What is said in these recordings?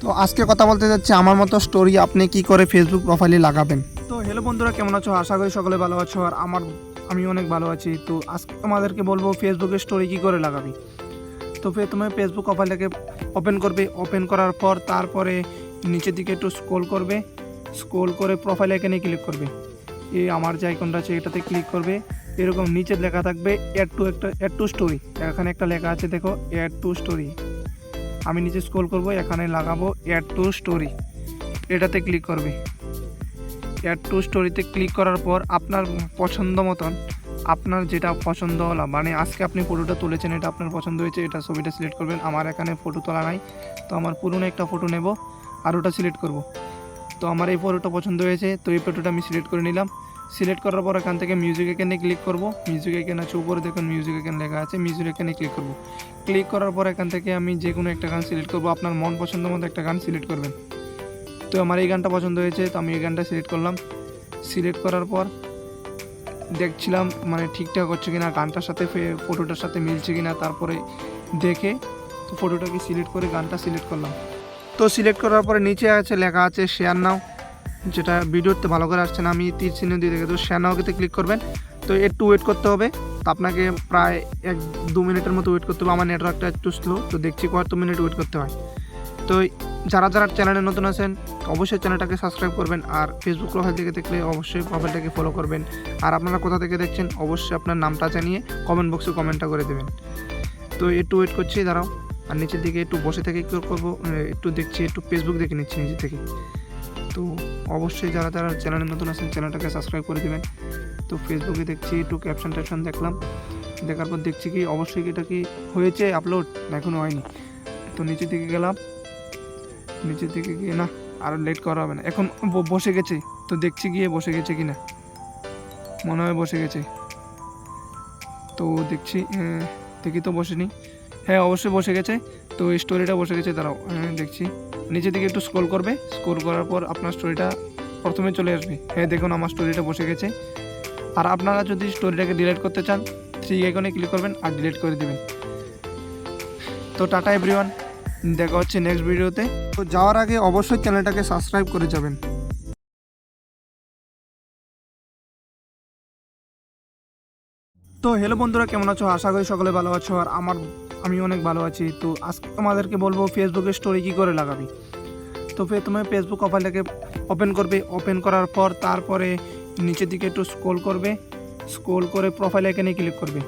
তো আজকে কথা বলতে যাচ্ছি আমার মতো স্টোরি আপনি কি করে ফেসবুক প্রোফাইলে লাগাবেন। তো হ্যালো বন্ধুরা, কেমন আছো? আশা করি সকলে ভালো আছো আর আমি অনেক ভালো আছি। তো আজকে তোমাদেরকে বলবো ফেসবুকে স্টোরি কি করে লাগাবি। তো তুমি ফেসবুক প্রোফাইলটাকে ওপেন করবে, ওপেন করার পর তারপরে নিচের দিকে একটু স্ক্রল করবে, স্ক্রল করে প্রোফাইল আইকনে ক্লিক করবে। এই আমার যে আইকনটা আছে এটাতে ক্লিক করবে। এরকম নিচে লেখা থাকবে অ্যাড টু স্টোরি। এখানে একটা লেখা আছে দেখো, অ্যাড টু স্টোরি। আমি নিচে স্ক্রল করব, এখানে লাগাবো অ্যাড টু স্টোরি, এটাতে ক্লিক করবে। অ্যাড টু স্টোরিতে ক্লিক করার পর আপনার পছন্দ মতন, আপনার যেটা পছন্দ হলো, মানে আজকে আপনি ফটোটা তুলেছেন, এটা আপনার পছন্দ হয়েছে, এটা ছবিটা সিলেক্ট করবেন। আমার এখানে ফটো তোলা নাই, তো আমার পুরনো একটা ফটো নেব আর ওটা সিলেক্ট করব। তো আমার এই ফটোটা পছন্দ হয়েছে, তো এই ফটোটা আমি সিলেক্ট করে নিলাম। সিলেক্ট করার পর এখান থেকে মিউজিক আইকনে ক্লিক করব। মিউজিক আইকন আছে উপরে দেখুন, মিউজিক আইকন লেখা আছে, মিউজিক আইকনে ক্লিক করব। ক্লিক করার পর এখান থেকে আমি যে কোনো একটা গান সিলেক্ট করব, আপনার মন পছন্দ মতো একটা গান সিলেক্ট করবেন। তো আমার এই গানটা পছন্দ হয়েছে, তো আমি এই গানটা সিলেক্ট করলাম। সিলেক্ট করার পর দেখছিলাম মানে ঠিকঠাক হচ্ছে কিনা, গানটার সাথে ফটোটার সাথে মিলছে কিনা, তারপরে দেখে তো ফটোটাকে সিলেক্ট করে গানটা সিলেক্ট করলাম। তো সিলেক্ট করার পরে নিচে আছে লেখা আছে শেয়ার নাও, যেটা ভিডিওতে ভালো করে আসছে না, আমি তীর চিহ্ন দিয়ে দেখে, তো শেয়ার নাওতে ক্লিক করবেন। তো একটু ওয়েট করতে হবে, তো আপনাকে প্রায় 1-2 মিনিটের মতো ওয়েট করতে হবে। আমার নেটওয়ার্কটা একটু স্লো, তো দেখছি কত মিনিট ওয়েট করতে হয়। তো যারা চ্যানেলে নতুন আছেন অবশ্যই চ্যানেলটাকে সাবস্ক্রাইব করবেন, আর ফেসবুক প্রোফাইল থেকে দেখলে অবশ্যই প্রোফাইলটাকে ফলো করবেন। আর আপনারা কোথা থেকে দেখছেন অবশ্যই আপনার নামটা জানিয়ে কমেন্ট বক্সে কমেন্টটা করে দেবেন। তো একটু ওয়েট করছি, দাঁড়াও। আর নিচের দিকে একটু বসে থেকে কী করবো, একটু দেখছি, একটু ফেসবুক দেখে নিচ্ছি নিচে থেকে। তো অবশ্যই যারা চ্যানেলে নতুন আছেন চ্যানেলটাকে সাবস্ক্রাইব করে দেবেন। তো ফেসবুকে দেখছি, একটু ক্যাপশন দেখলাম, দেখার পর দেখছি কি অবশ্যই এটা কি হয়েছে আপলোড, এখনও হয়নি। তো নিচের দিকে গেলাম, নিচের দিকে গিয়ে না আর লেট করা হবে না, এখন বসে গেছে। তো দেখছি গিয়ে বসে গেছে কি না, মনে হয় বসে গেছে। তো দেখছি, দেখি তো বসেনি, হ্যাঁ অবশ্যই বসে গেছে। তো স্টোরিটা বসে গেছে, দাঁড়াও, দেখছি। নিচের দিকে একটু স্ক্রল করবে, স্ক্রল করার পর আপনার স্টোরিটা প্রথমে চলে আসবে। হ্যাঁ দেখুন আমার স্টোরিটা বসে গেছে। আর আপনারা যদি স্টোরিটাকে ডিলিট করতে চান 3 আইকনে ক্লিক করবেন আর ডিলিট করে দেবেন। তো টাটা এভরিওয়ান, দেখা হচ্ছে নেক্সট ভিডিওতে। তো যাওয়ার আগে অবশ্যই চ্যানেলটাকে সাবস্ক্রাইব করে যাবেন। তো হ্যালো বন্ধুরা, কেমন আছো? আশা করি সকলে ভালো আছো আর আমি অনেক ভালো আছি। তো আজকে তোমাদেরকে বলবো ফেসবুকে স্টোরি কী করে লাগাবি। তো তুমি ফেসবুক প্রোফাইলটাকে ওপেন করবে, ওপেন করার পর তারপরে নিচের দিকে একটু স্ক্রল করবে, স্ক্রল করে প্রোফাইল আইকনে ক্লিক করবে।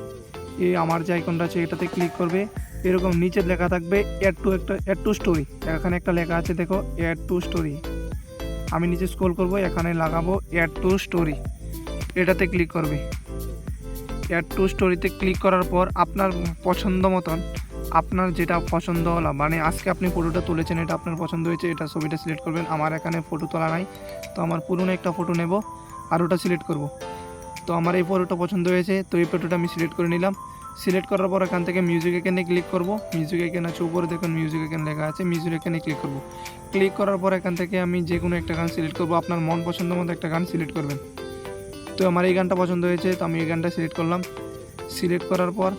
এই আমার যে আইকনটা আছে এটাতে ক্লিক করবে। এরকম নিচে লেখা থাকবে অ্যাড টু স্টোরি। এখানে একটা লেখা আছে দেখো, অ্যাড টু স্টোরি। আমি নিচে স্ক্রল করব, এখানে লাগাবো অ্যাড টু স্টোরি, এটাতে ক্লিক করবে। অ্যাড টু স্টোরিতে ক্লিক করার পর আপনার পছন্দ মতন, আপনার যেটা পছন্দ হলো, মানে আজকে আপনি ফটোটা তুলেছেন, এটা আপনার পছন্দ হয়েছে, এটা ছবিটা সিলেক্ট করবেন। আমার এখানে ফটো তোলা নাই, তো আমার পুরনো একটা ফটো নেব আর ওটা সিলেক্ট করব। তো আমার এই ফটোটা পছন্দ হয়েছে, তো এই ফটোটা আমি সিলেক্ট করে নিলাম। সিলেক্ট করার পর এখান থেকে মিউজিক আইকনে ক্লিক করব। মিউজিক আইকন আছে উপরে দেখুন, মিউজিক আইকন লেখা আছে, মিউজিক আইকনে ক্লিক করব। ক্লিক করার পর এখান থেকে আমি যে কোনো একটা গান সিলেক্ট করব, আপনার মন পছন্দ মতো একটা গান সিলেক্ট করবেন। তো আমার এই গানটা পছন্দ হয়েছে, তো আমি এই গানটা সিলেক্ট করলাম। সিলেক্ট করার পর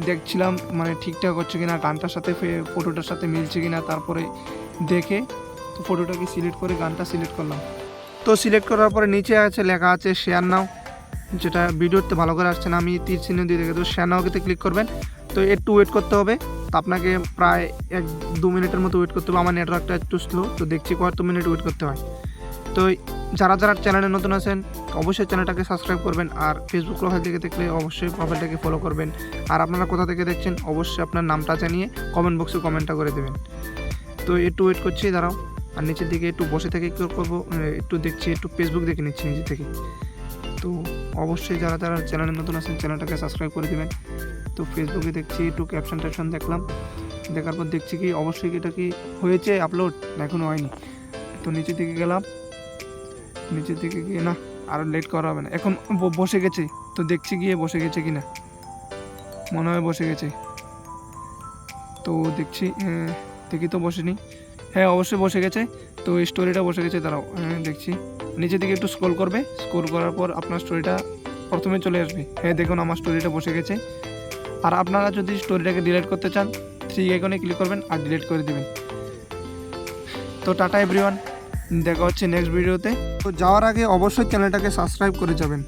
দেখছিলাম মানে ঠিকঠাক হচ্ছে কিনা, গানটার সাথে ফটোটার সাথে মিলছে কিনা, তারপরে দেখে তো ফটোটাকে সিলেক্ট করে গানটা সিলেক্ট করলাম। তো সিলেক্ট করার পরে নিচে আছে লেখা আছে শেয়ার নাও, যেটা ভিডিওতে ভালো করে আসছে না, আমি তীর চিহ্ন দিয়ে দেখে, তো শেয়ার নাওতে ক্লিক করবেন। তো একটু ওয়েট করতে হবে, তো আপনাকে প্রায় 1-2 মিনিটের মতো ওয়েট করতে হবে। আমার নেটওয়ার্কটা একটু স্লো, তো দেখছি কত মিনিট ওয়েট করতে হয়। তো যারা চ্যানেলে নতুন আছেন অবশ্যই চ্যানেলটাকে সাবস্ক্রাইব করবেন, আর ফেসবুক প্রোফাইল থেকে দেখলে অবশ্যই প্রোফাইলটাকে ফলো করবেন। আর আপনারা কোথা থেকে দেখছেন অবশ্যই আপনার নামটা জানিয়ে কমেন্ট বক্সে কমেন্টটা করে দেবেন। তো একটু ওয়েট করছি, দাঁড়াও। আর নিচের দিকে একটু বসে থেকে কী করবো, একটু দেখছি, একটু ফেসবুক দেখে নিচ্ছি নিচে থেকে। তো অবশ্যই যারা চ্যানেলে নতুন আছেন চ্যানেলটাকে সাবস্ক্রাইব করে দেবেন। তো ফেসবুকে দেখছি, একটু ক্যাপশন দেখলাম, দেখার পর দেখছি কি অবশ্যই এটা কি হয়েছে আপলোড, এখনও হয়নি। তো নিচের দিকে গেলাম, নিচের দিকে গিয়ে না আর লেট করা হবে না, এখন বসে গেছে। তো দেখছি গিয়ে বসে গেছে কি না, মনে হয় বসে গেছে। তো দেখছি, দেখি তো বসেনি, হ্যাঁ অবশ্যই বসে গেছে। তো স্টোরিটা বসে গেছে, দাঁড়াও, দেখছি। নিচের দিকে একটু স্ক্রল করবে, স্ক্রল করার পর আপনার স্টোরিটা প্রথমে চলে আসবে। হ্যাঁ দেখুন আমার স্টোরিটা বসে গেছে। আর আপনারা যদি স্টোরিটাকে ডিলিট করতে চান 3 আইকনে ক্লিক করবেন আর ডিলিট করে দেবেন। তো টাটা এভরিওয়ান, দেখা হচ্ছে নেক্সট ভিডিওতে। তো যাওয়ার আগে অবশ্যই চ্যানেলটাকে সাবস্ক্রাইব করে যাবেন।